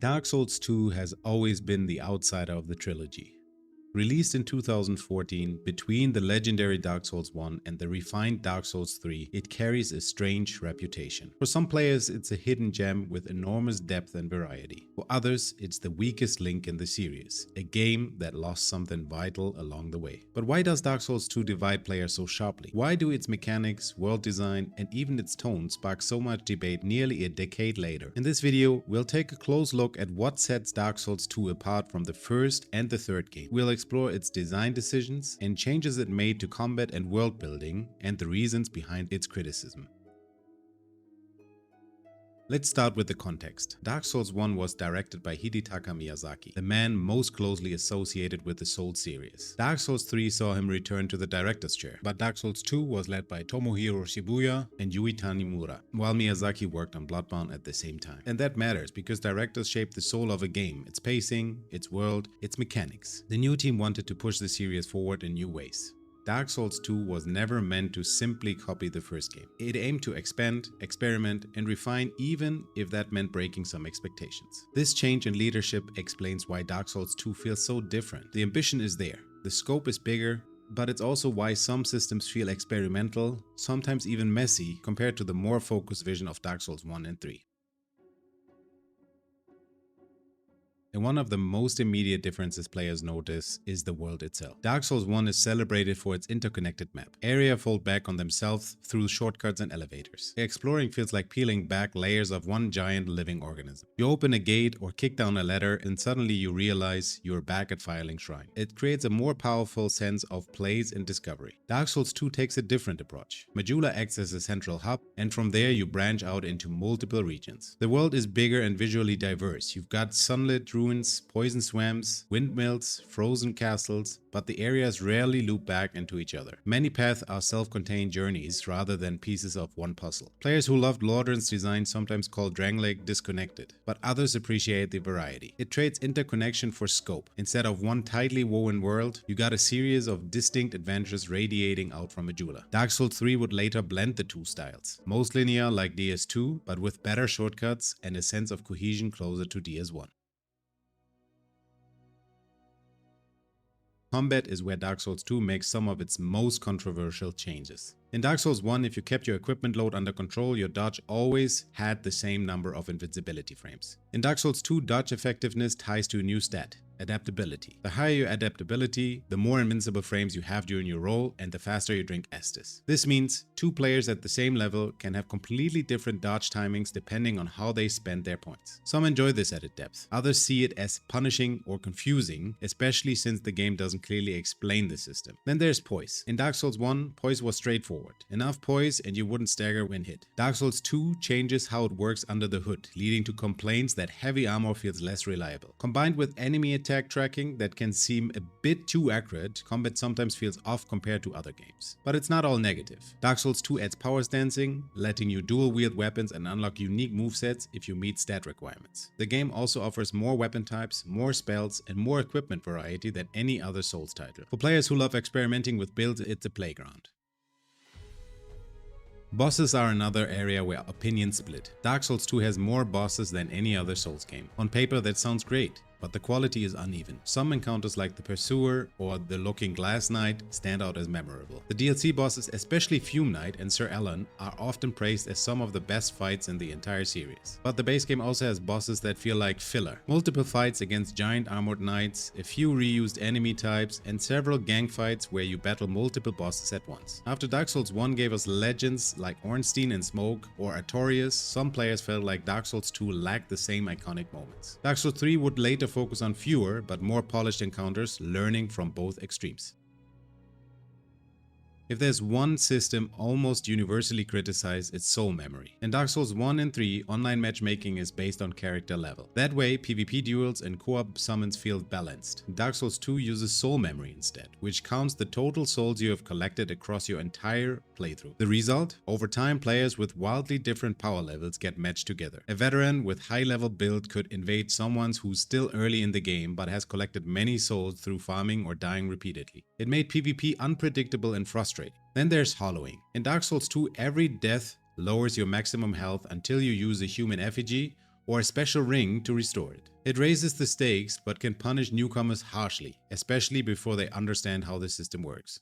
Dark Souls 2 has always been the outsider of the trilogy. Released in 2014, between the legendary Dark Souls 1 and the refined Dark Souls 3, it carries a strange reputation. For some players, it's a hidden gem with enormous depth and variety. For others, it's the weakest link in the series, a game that lost something vital along the way. But why does Dark Souls 2 divide players so sharply? Why do its mechanics, world design, and even its tone spark so much debate nearly a decade later? In this video, we'll take a close look at what sets Dark Souls 2 apart from the first and the third game. We'll explore its design decisions and changes it made to combat and world building, and the reasons behind its criticism. Let's start with the context. Dark Souls 1 was directed by Hidetaka Miyazaki, the man most closely associated with the Souls series. Dark Souls 3 saw him return to the director's chair, but Dark Souls 2 was led by Tomohiro Shibuya and Yui Tanimura, while Miyazaki worked on Bloodborne at the same time. And that matters because directors shape the soul of a game, its pacing, its world, its mechanics. The new team wanted to push the series forward in new ways. Dark Souls 2 was never meant to simply copy the first game. It aimed to expand, experiment, and refine, even if that meant breaking some expectations. This change in leadership explains why Dark Souls 2 feels so different. The ambition is there, the scope is bigger, but it's also why some systems feel experimental, sometimes even messy, compared to the more focused vision of Dark Souls 1 and 3. And one of the most immediate differences players notice is the world itself. Dark Souls 1 is celebrated for its interconnected map. Areas fold back on themselves through shortcuts and elevators. Exploring feels like peeling back layers of one giant living organism. You open a gate or kick down a ladder and suddenly you realize you're back at Firelink Shrine. It creates a more powerful sense of place and discovery. Dark Souls 2 takes a different approach. Majula acts as a central hub, and from there you branch out into multiple regions. The world is bigger and visually diverse. You've got sunlit ruins, poison swamps, windmills, frozen castles, but the areas rarely loop back into each other. Many paths are self-contained journeys rather than pieces of one puzzle. Players who loved Lordran's design sometimes call Drangleic disconnected, but others appreciate the variety. It trades interconnection for scope. Instead of one tightly woven world, you got a series of distinct adventures radiating out from Majula. Dark Souls 3 would later blend the two styles. Most linear like DS2, but with better shortcuts and a sense of cohesion closer to DS1. Combat is where Dark Souls 2 makes some of its most controversial changes. In Dark Souls 1, if you kept your equipment load under control, your dodge always had the same number of invincibility frames. In Dark Souls 2, dodge effectiveness ties to a new stat: adaptability. The higher your adaptability, the more invincible frames you have during your roll, and the faster you drink Estus. This means two players at the same level can have completely different dodge timings depending on how they spend their points. Some enjoy this added depth, others see it as punishing or confusing, especially since the game doesn't clearly explain the system. Then there's poise. In Dark Souls 1, poise was straightforward. Enough poise and you wouldn't stagger when hit. Dark Souls 2 changes how it works under the hood, leading to complaints that heavy armor feels less reliable. Combined with enemy attack tracking that can seem a bit too accurate, combat sometimes feels off compared to other games. But it's not all negative. Dark Souls 2 adds power dancing, letting you dual wield weapons and unlock unique movesets if you meet stat requirements. The game also offers more weapon types, more spells, and more equipment variety than any other Souls title. For players who love experimenting with builds, it's a playground. Bosses are another area where opinions split. Dark Souls 2 has more bosses than any other Souls game. On paper that sounds great, but the quality is uneven. Some encounters like the Pursuer or the Looking Glass Knight stand out as memorable. The DLC bosses, especially Fume Knight and Sir Alan, are often praised as some of the best fights in the entire series. But the base game also has bosses that feel like filler. Multiple fights against giant armored knights, a few reused enemy types, and several gang fights where you battle multiple bosses at once. After Dark Souls 1 gave us legends like Ornstein and Smoke or Artorias, some players felt like Dark Souls 2 lacked the same iconic moments. Dark Souls 3 would later focus on fewer but more polished encounters, learning from both extremes. If there's one system almost universally criticized, it's soul memory. In Dark Souls 1 and 3, online matchmaking is based on character level. That way, PvP duels and co-op summons feel balanced. Dark Souls 2 uses soul memory instead, which counts the total souls you have collected across your entire playthrough. The result? Over time, players with wildly different power levels get matched together. A veteran with high-level build could invade someone who's still early in the game but has collected many souls through farming or dying repeatedly. It made PvP unpredictable and frustrating. Then there's hollowing. In Dark Souls 2, every death lowers your maximum health until you use a human effigy or a special ring to restore it. It raises the stakes but can punish newcomers harshly, especially before they understand how the system works.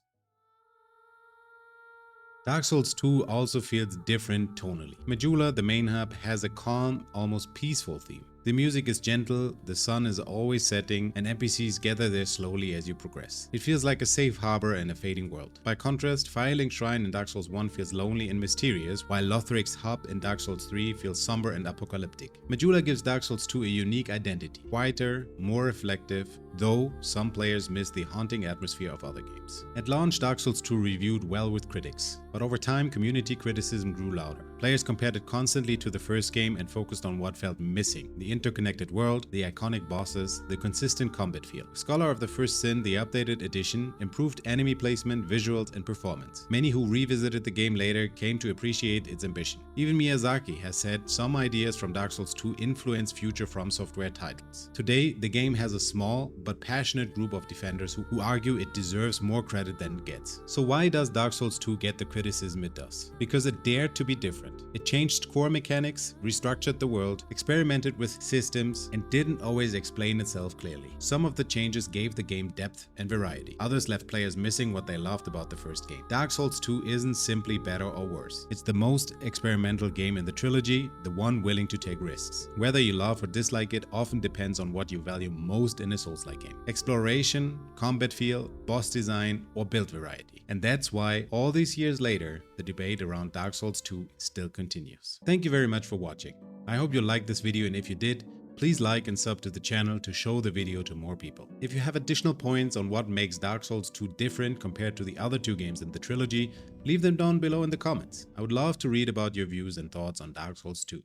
Dark Souls 2 also feels different tonally. Majula, the main hub, has a calm, almost peaceful theme. The music is gentle, the sun is always setting, and NPCs gather there slowly as you progress. It feels like a safe harbor in a fading world. By contrast, Firelink Shrine in Dark Souls 1 feels lonely and mysterious, while Lothric's hub in Dark Souls 3 feels somber and apocalyptic. Majula gives Dark Souls 2 a unique identity, quieter, more reflective, though some players miss the haunting atmosphere of other games. At launch, Dark Souls 2 reviewed well with critics, but over time, community criticism grew louder. Players compared it constantly to the first game and focused on what felt missing: the interconnected world, the iconic bosses, the consistent combat feel. Scholar of the First Sin, the updated edition, improved enemy placement, visuals, and performance. Many who revisited the game later came to appreciate its ambition. Even Miyazaki has said some ideas from Dark Souls 2 influence future From Software titles. Today, the game has a small but passionate group of defenders who argue it deserves more credit than it gets. So why does Dark Souls 2 get the criticism it does? Because it dared to be different. It changed core mechanics, restructured the world, experimented with systems, and didn't always explain itself clearly. Some of the changes gave the game depth and variety. Others left players missing what they loved about the first game. Dark Souls 2 isn't simply better or worse. It's the most experimental game in the trilogy, the one willing to take risks. Whether you love or dislike it often depends on what you value most in a Souls-like game: exploration, combat feel, boss design, or build variety. And that's why, all these years later, the debate around Dark Souls 2 still continues. Thank you very much for watching. I hope you liked this video, and if you did, please like and sub to the channel to show the video to more people. If you have additional points on what makes Dark Souls 2 different compared to the other two games in the trilogy, leave them down below in the comments. I would love to read about your views and thoughts on Dark Souls 2.